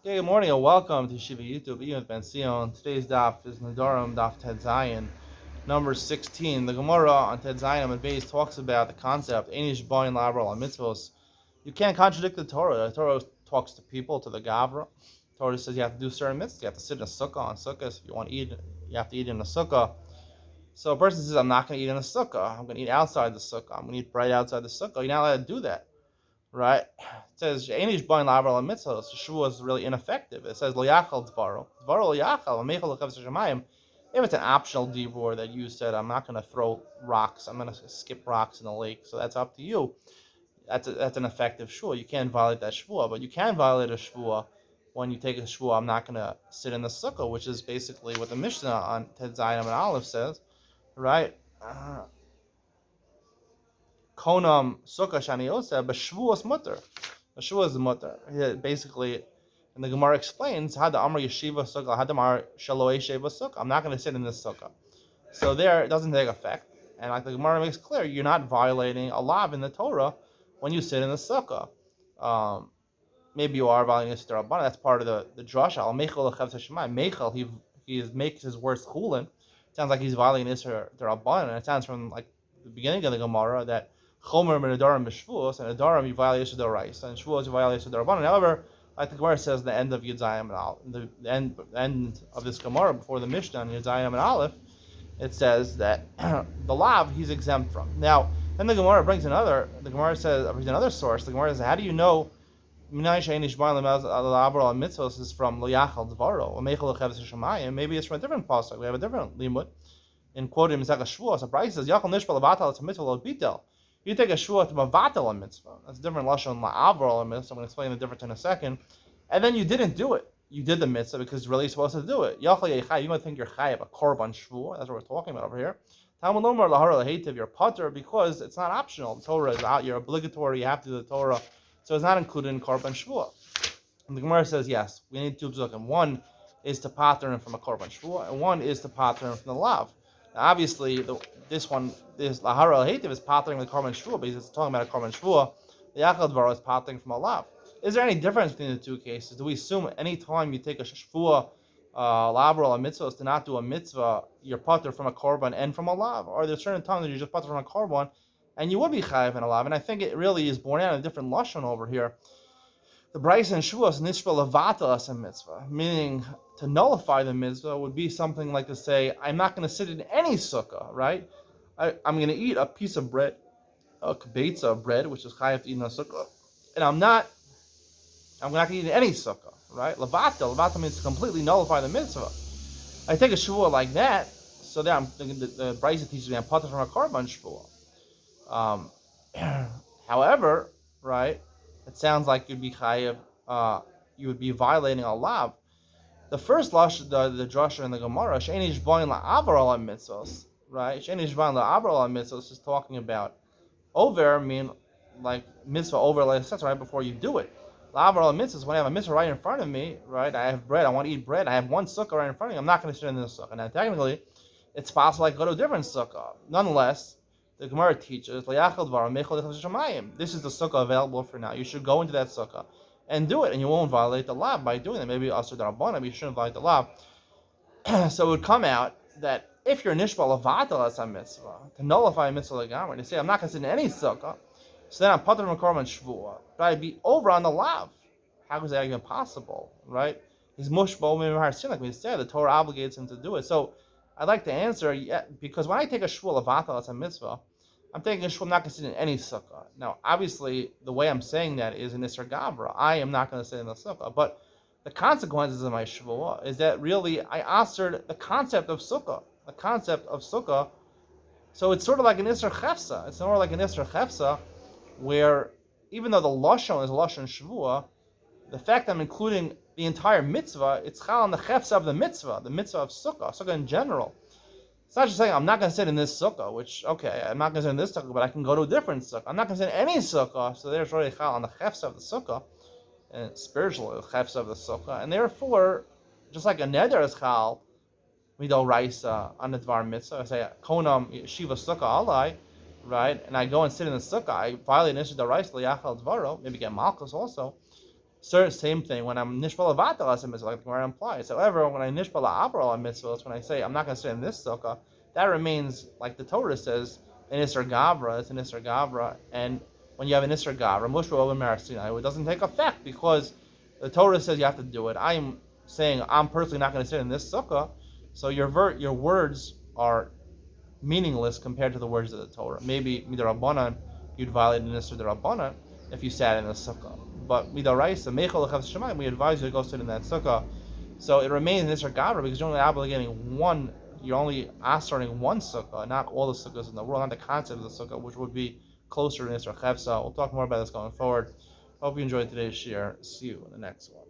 Okay, good morning and welcome to Shiva YouTube, Iyun with Benzion. Today's daf is Nedarim, daf Ted Zion, number 16. The Gemara on Ted Zion and Beis talks about the concept, Einish Boin Labral on Mitzvos. You can't contradict the Torah. The Torah talks to people, to the Gavra. The Torah says you have to do certain mitzvahs. You have to sit in a sukkah on sukkahs. If you want to eat, you have to eat in a sukkah. So a person says, I'm not going to eat in a sukkah. I'm going to eat outside the sukkah. I'm going to eat bread outside the sukkah. You're not allowed to do that. Right? It says Einish Bain Lavar Mitzvah. So Shua is really ineffective. It says Lo Yachal Dvaro. Dvaro Lo Yachal. Mechal Lechav Shemayim. If it's an optional divor that you said, I'm not going to throw rocks. I'm going to skip rocks in the lake. So that's up to you. That's an effective shua. You can't violate that shua, but you can violate a shua when you take a shua. I'm not going to sit in the sukkah, which is basically what the Mishnah on Ted Zayin and Aleph says, right? Konam sukkah shani osa, but shvuas mutter. The shvuas is mutter. Basically, and the Gemara explains how the Amar Yeshiva sukkah, how the Amar Shaloi Sheva sukkah. I'm not going to sit in this sukkah. So there, it doesn't take effect. And like the Gemara makes clear, you're not violating a law in the Torah when you sit in the sukkah. Maybe you are violating a Rabbanah. That's part of the drasha. Al Mechel Lechav Shemai. Mechel, he makes his words chulin. Sounds like he's violating this Rabbanah. And it sounds from like the beginning of the Gemara that Chomer and Nedarim b'Shvuos, and Nedarim you violate the Rais, and Shvuos you violate the Rabbanan. However, like the Gemara says, the end of Yudayim and Aleph, the end of this Gemara before the Mishnah in Yudayim and Aleph, it says that the lav he's exempt from. Now, then the Gemara brings another. The Gemara brings another source. The Gemara says, how do you know? Maybe it's from a different pasuk. We have a different limud. In quoting Mishnah Shvuos, a Bryce says, "Yachal nishbal levatal it's a mitzvah lo bitel." You take a shvuah to mavatal a mitzvah. That's a different lashon la'avral a mitzvah. I'm going to explain the difference in a second. And then you didn't do it. You did the mitzvah because you're really supposed to do it. Yachal yechai. You might think you're chayav a korban shvuah. That's what we're talking about over here. Talmud lomar lahara lahetiv. You're pater because it's not optional. The Torah is out. You're obligatory. You have to do the Torah, so it's not included in korban shvuah. And the Gemara says yes. We need two psukim. One is to pater him from a korban shvuah, and one is to pater him from the lav. Obviously, this lahara al-hativ is patering the korban shvuah because it's talking about a korban shvuah. The yachal dvaro is patering from a lav. Is there any difference between the two cases? Do we assume any time you take a shvuah, lav or a mitzvah is to not do a mitzvah, you're pater from a korban and from a lav? Or are there certain times that you just pater from a korban and you would be chayav in a lav? And I think it really is born out of a different lashon over here. The Bryce and Shuas nishva levata as a mitzvah, meaning to nullify the mitzvah would be something like to say, I'm not going to sit in any sukkah, right? I'm going to eat a piece of bread, a kibetza of bread, which is chayav to eat in a sukkah, and I'm not going to eat in any sukkah, right? Levata means to completely nullify the mitzvah. I take a shvuah like that, so that I'm thinking the Bryce teaches me I'm pater from a korban shvuah. However, right, it sounds like you'd be chayav, you would be violating a lav. The first lash, the drasha in the Gemara, she'enish boin la'avar ala mitzvos, right? She'enish boin la'avar ala mitzvos is talking about over, mean like mitzvah over, like that's right before you do it. La'avar ala mitzvos, when I have a mitzvah right in front of me, right? I have bread, I want to eat bread, I have one sukkah right in front of me, I'm not going to sit in this sukkah. Now, technically, it's possible I go to a different sukkah. Nonetheless, the Gemara teaches, this is the sukkah available for now. You should go into that sukkah and do it, and you won't violate the law by doing it. Maybe asur d'rabbanan, but you shouldn't violate the law. So it would come out that if you're nishbal levatal as a mitzvah, to nullify a mitzvah legamar, to say I'm not going to sit in any sukkah, so then I'm pater from korban shvuah, but I'd be over on the lav. How is that even possible, right? He's mushbal mimhar sin, like we said, the Torah obligates him to do it. So I'd like to answer, because when I take a shvuah levatal as a mitzvah, I'm taking a shvuah, I'm not going to sit in any sukkah. Now, obviously, the way I'm saying that is in Isser Gavra. I am not going to sit in the sukkah. But the consequences of my shvuah is that really I answered the concept of sukkah. The concept of sukkah. So it's sort of like an Isser Chefsa. It's more like an Isser Chefsa where even though the lashon is lashon shvuah, the fact I'm including the entire mitzvah, it's chal on the chefsa of the mitzvah of sukkah in general. It's not just saying I'm not going to sit in this sukkah, which, okay, I'm not going to sit in this sukkah, but I can go to a different sukkah. I'm not going to sit in any sukkah, so there's already chal on the chefsa of the sukkah, and spiritual chefsa of the sukkah, and therefore, just like a neder is chal, midol raisa on the dvar mitzvah, I say, konam shiva sukkah alai, right, and I go and sit in the sukkah, I violate nishid raisa liyachal dvaro, maybe get malchus also. Same thing when I'm nishbala vatal as a mitzvah, like where it implies. However, when I nishbala avral a mitzvah, when I say I'm not going to sit in this sukkah, that remains like the Torah says an isser gavra. It's an isser gavra, and when you have an isser gavra, mushba over marasinai, it doesn't take effect because the Torah says you have to do it. I'm saying I'm personally not going to sit in this sukkah, so your words are meaningless compared to the words of the Torah. Maybe midrabanan you'd violate an isser derabanan if you sat in a sukkah. But midaraisa meichel lechav shemayim, we advise you to go sit in that sukkah. So it remains in Isser Gavra because you're only obligating one. You're only asserting one sukkah, not all the sukkahs in the world, not the concept of the sukkah, which would be closer to Isser Chevsa. We'll talk more about this going forward. Hope you enjoyed today's share. See you in the next one.